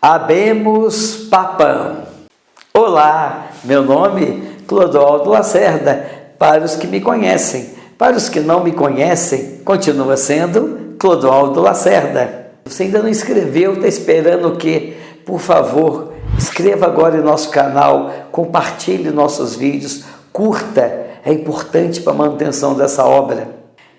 Habemus Papam. Olá, meu nome é Clodoaldo Lacerda, para os que me conhecem. Para os que não me conhecem, continua sendo Clodoaldo Lacerda. Você ainda não inscreveu, está esperando o quê? Por favor, inscreva agora em nosso canal, compartilhe nossos vídeos, curta, é importante para a manutenção dessa obra.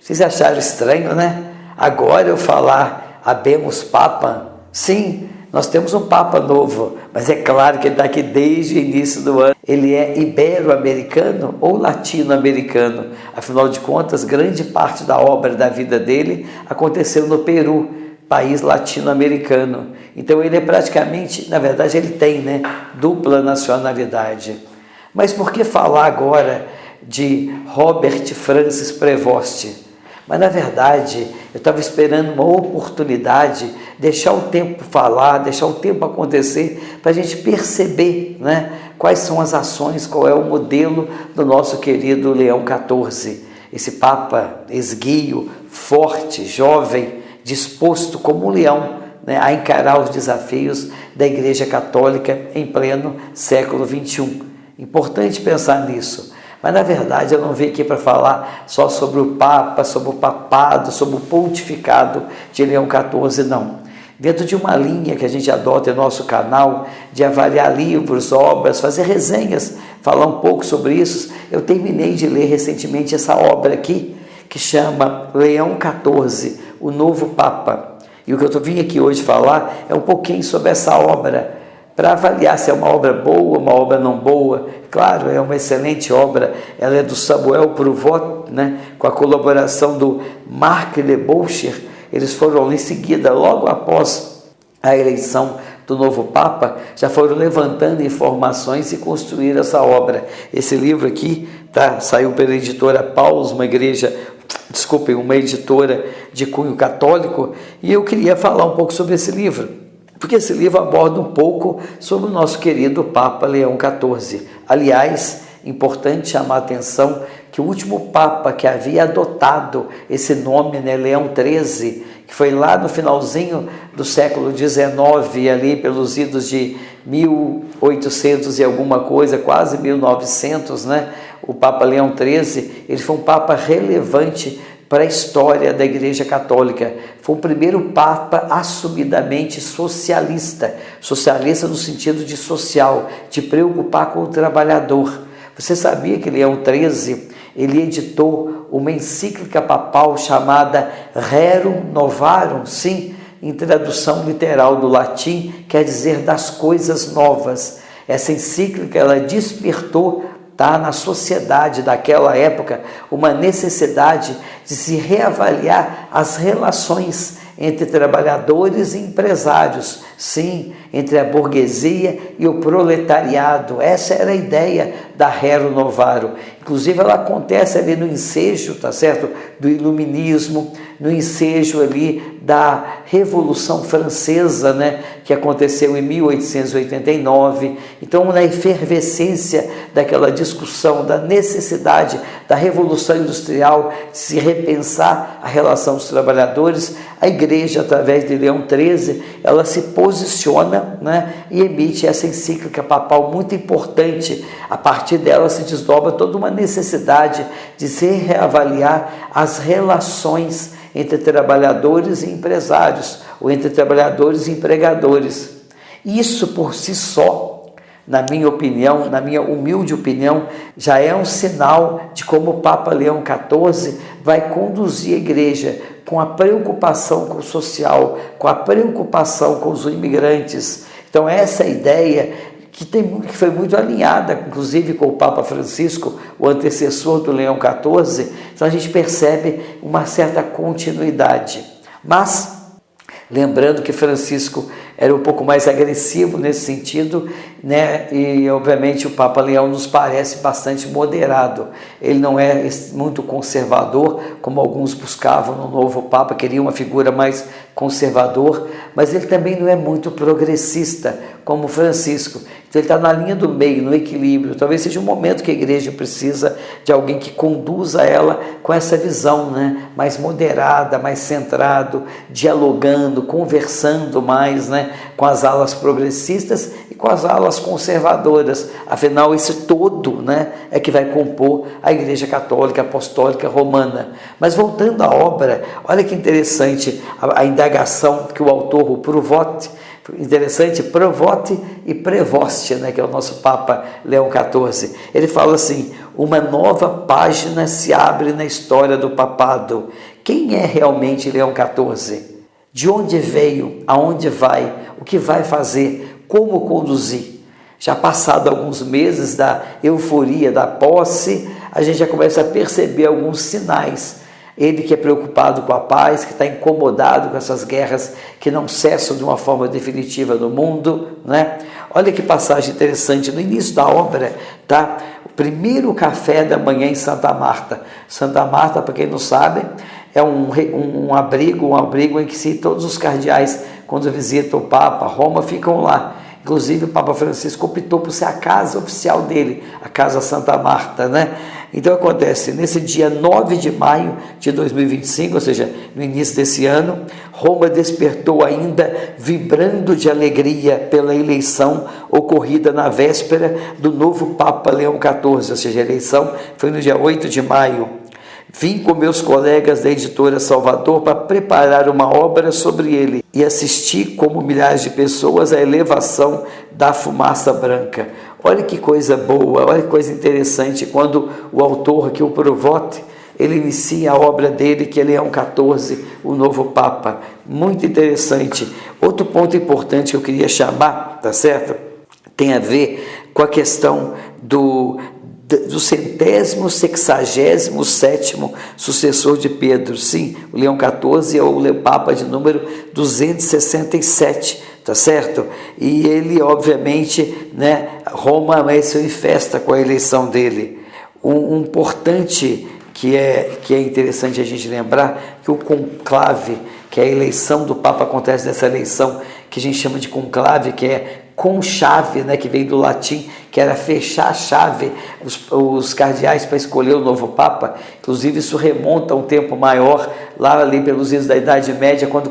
Vocês acharam estranho, né? Agora eu falar Habemus Papam? Sim, nós temos um Papa novo, mas é claro que ele está aqui desde o início do ano. Ele é ibero-americano ou latino-americano? Afinal de contas, grande parte da obra da vida dele aconteceu no Peru, país latino-americano. Então ele é praticamente, na verdade ele tem, dupla nacionalidade. Mas por que falar agora de Robert Francis Prevost? Mas na verdade eu estava esperando uma oportunidade, deixar o tempo falar, deixar o tempo acontecer, para a gente perceber quais são as ações, qual é o modelo do nosso querido Leão XIV. Esse Papa esguio, forte, jovem, disposto como um leão a encarar os desafios da Igreja Católica em pleno século XXI. Importante pensar nisso. Mas, na verdade, eu não vim aqui para falar só sobre o Papa, sobre o papado, sobre o pontificado de Leão XIV, não. Dentro de uma linha que a gente adota em nosso canal, de avaliar livros, obras, fazer resenhas, falar um pouco sobre isso, eu terminei de ler recentemente essa obra aqui, que chama Leão XIV, o Novo Papa. E o que eu vim aqui hoje falar é um pouquinho sobre essa obra, para avaliar se é uma obra boa, uma obra não boa. Claro, é uma excelente obra, ela é do Samuel Provost, com a colaboração do Marc Le Boucher. Eles foram em seguida, logo após a eleição do novo Papa, já foram levantando informações e construíram essa obra. Esse livro aqui saiu pela editora Paulus, uma editora de cunho católico, e eu queria falar um pouco sobre esse livro, porque esse livro aborda um pouco sobre o nosso querido Papa Leão XIV. Aliás, importante chamar a atenção que o último Papa que havia adotado esse nome, Leão XIII, que foi lá no finalzinho do século XIX, ali pelos idos de 1800 e alguma coisa, quase 1900, o Papa Leão XIII, ele foi um Papa relevante para a história da Igreja Católica. Foi o primeiro Papa assumidamente socialista, socialista no sentido de social, de preocupar com o trabalhador. Você sabia que Leão XIII, ele editou uma encíclica papal chamada Rerum Novarum, sim, em tradução literal do latim, quer dizer das coisas novas. Essa encíclica, ela despertou na sociedade daquela época uma necessidade de se reavaliar as relações entre trabalhadores e empresários, sim, entre a burguesia e o proletariado. Essa era a ideia da Rerum Novarum. Inclusive ela acontece ali no ensejo, do iluminismo, no ensejo ali da Revolução Francesa, que aconteceu em 1889. Então, na efervescência daquela discussão, da necessidade da Revolução Industrial, de se repensar a relação dos trabalhadores, a Igreja, através de Leão XIII, ela se posiciona e emite essa encíclica papal muito importante. A partir dela se desdobra toda uma necessidade de se reavaliar as relações entre trabalhadores e empresários, ou entre trabalhadores e empregadores. Isso por si só, na minha opinião, na minha humilde opinião, já é um sinal de como o Papa Leão XIV vai conduzir a Igreja com a preocupação com o social, com a preocupação com os imigrantes. Então essa ideia que foi muito alinhada, inclusive com o Papa Francisco, o antecessor do Leão XIV, então a gente percebe uma certa continuidade. Mas, lembrando que Francisco era um pouco mais agressivo nesse sentido, e obviamente o Papa Leão nos parece bastante moderado. Ele não é muito conservador, como alguns buscavam no novo Papa, queria uma figura mais conservador, mas ele também não é muito progressista, como Francisco. Então ele está na linha do meio, no equilíbrio. Talvez seja um momento que a igreja precisa de alguém que conduza ela com essa visão, mais moderada, mais centrado, dialogando, conversando mais, com as alas progressistas e com as alas conservadoras. Afinal, esse todo, né, é que vai compor a Igreja Católica Apostólica Romana. Mas voltando à obra, olha que interessante a indagação que o autor, o Provost, interessante, Provost e Prevost, né, que é o nosso Papa Leão XIV. Ele fala assim: uma nova página se abre na história do papado. Quem é realmente Leão XIV? De onde veio? Aonde vai? O que vai fazer? Como conduzir? Já passado alguns meses da euforia da posse, a gente já começa a perceber alguns sinais. Ele que é preocupado com a paz, que está incomodado com essas guerras que não cessam de uma forma definitiva no mundo, né? Olha que passagem interessante, no início da obra, tá? O primeiro café da manhã em Santa Marta. Santa Marta, para quem não sabe, é um abrigo em que todos os cardeais, quando visitam o Papa, Roma, ficam lá. Inclusive o Papa Francisco optou por ser a casa oficial dele, a Casa Santa Marta, né? Então acontece, nesse dia 9 de maio de 2025, ou seja, no início desse ano, Roma despertou ainda vibrando de alegria pela eleição ocorrida na véspera do novo Papa Leão XIV, ou seja, a eleição foi no dia 8 de maio. Vim com meus colegas da editora Salvador para preparar uma obra sobre ele e assisti, como milhares de pessoas, à elevação da fumaça branca. Olha que coisa boa, olha que coisa interessante, quando o autor, aqui o Provost, ele inicia a obra dele, que é Leão XIV, o novo Papa. Muito interessante. Outro ponto importante que eu queria chamar, tá certo? Tem a ver com a questão do 167º sucessor de Pedro. Sim, o Leão XIV é o Papa de número 267, tá certo? E ele, obviamente, né, Roma amanheceu em festa com a eleição dele. Um importante que é interessante a gente lembrar, que o conclave, que é a eleição do Papa, acontece nessa eleição que a gente chama de conclave, que é conchave, né, que veio do latim, que era fechar a chave, os cardeais para escolher o novo Papa. Inclusive isso remonta a um tempo maior, lá ali pelos idos da Idade Média, quando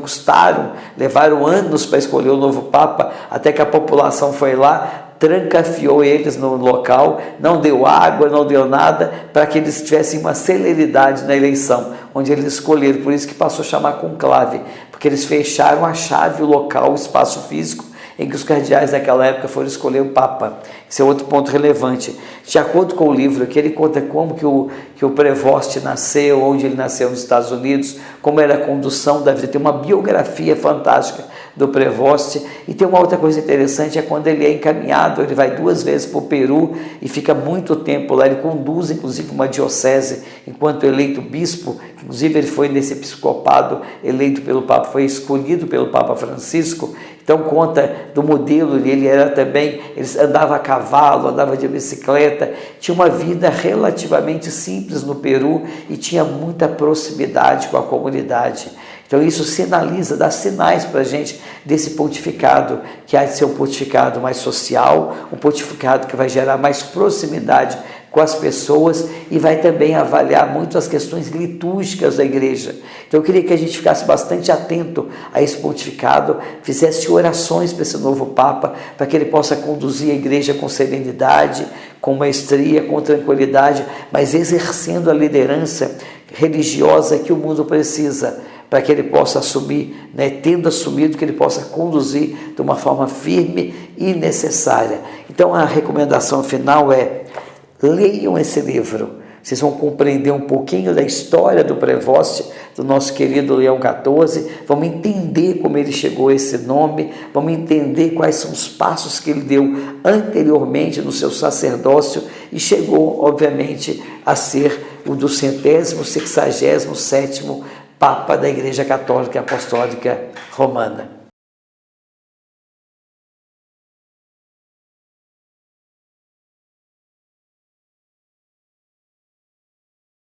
levaram anos para escolher o novo Papa, até que a população foi lá, trancafiou eles no local, não deu água, não deu nada, para que eles tivessem uma celeridade na eleição, onde eles escolheram. Por isso que passou a chamar conclave, porque eles fecharam a chave, o local, o espaço físico, em que os cardeais naquela época foram escolher o Papa. Esse é outro ponto relevante. De acordo com o livro aqui, ele conta como que o Prevost nasceu, onde ele nasceu nos Estados Unidos, como era a condução da vida. Tem uma biografia fantástica do Prevost. E tem uma outra coisa interessante, é quando ele é encaminhado, ele vai 2 vezes para o Peru e fica muito tempo lá. Ele conduz, inclusive, uma diocese, enquanto eleito bispo. Inclusive, ele foi nesse episcopado eleito pelo Papa, foi escolhido pelo Papa Francisco. Então conta do modelo, ele era também, ele andava a cavalo, andava de bicicleta, tinha uma vida relativamente simples no Peru e tinha muita proximidade com a comunidade. Então isso sinaliza, dá sinais para a gente desse pontificado, que há de ser um pontificado mais social, um pontificado que vai gerar mais proximidade com as pessoas e vai também avaliar muito as questões litúrgicas da igreja. Então eu queria que a gente ficasse bastante atento a esse pontificado, fizesse orações para esse novo Papa, para que ele possa conduzir a igreja com serenidade, com maestria, com tranquilidade, mas exercendo a liderança religiosa que o mundo precisa, para que ele possa assumir, né, tendo assumido, que ele possa conduzir de uma forma firme e necessária. Então a recomendação final é: leiam esse livro, vocês vão compreender um pouquinho da história do Prevost, do nosso querido Leão XIV, vamos entender como ele chegou a esse nome, vamos entender quais são os passos que ele deu anteriormente no seu sacerdócio e chegou, obviamente, a ser o 267º Papa da Igreja Católica Apostólica Romana.